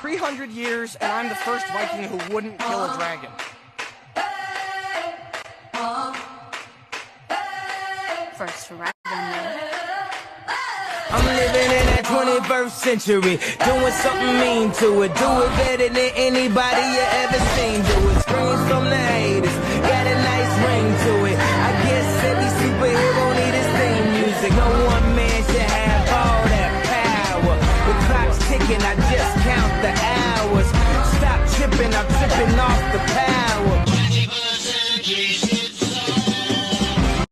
300 years, and I'm the first Viking who wouldn't kill a dragon. First dragon. I'm living in that 21st century, doing something mean to it. Do it better than anybody you ever seen. Do it. Screams